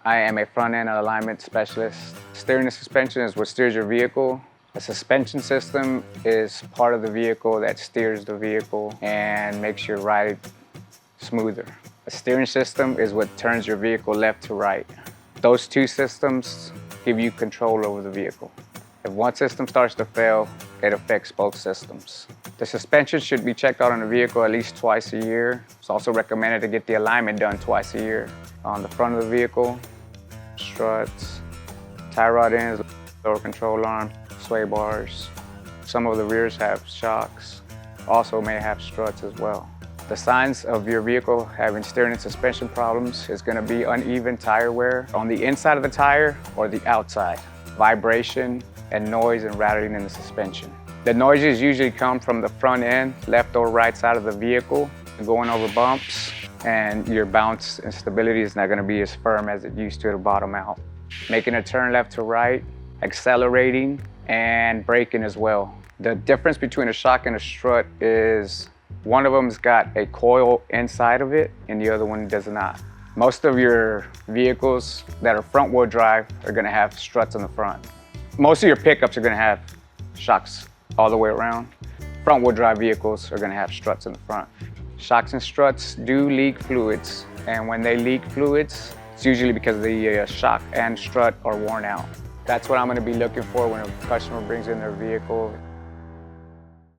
I am a front-end alignment specialist. Steering and suspension is what steers your vehicle. The suspension system is part of the vehicle that steers the vehicle and makes your ride smoother. The steering system is what turns your vehicle left to right. Those two systems give you control over the vehicle. If one system starts to fail, it affects both systems. The suspension should be checked out on the vehicle at least twice a year. It's also recommended to get the alignment done twice a year. On the front of the vehicle, struts, tie rod ends, door control arm, sway bars. Some of the rears have shocks, also may have struts as well. The signs of your vehicle having steering and suspension problems is going to be uneven tire wear on the inside of the tire or the outside, vibration, and noise and rattling in the suspension. The noises usually come from the front end, left or right side of the vehicle, going over bumps, and your bounce and stability is not going to be as firm as it used to bottom out. Making a turn left to right, accelerating, and braking as well. The difference between a shock and a strut is one of them's got a coil inside of it and the other one does not. Most of your vehicles that are front wheel drive are going to have struts on the front. Most of your pickups are going to have shocks all the way around. Front wheel drive vehicles are going to have struts in the front. Shocks and struts do leak fluids, and when they leak fluids, it's usually because the shock and strut are worn out. That's what I'm going to be looking for when a customer brings in their vehicle.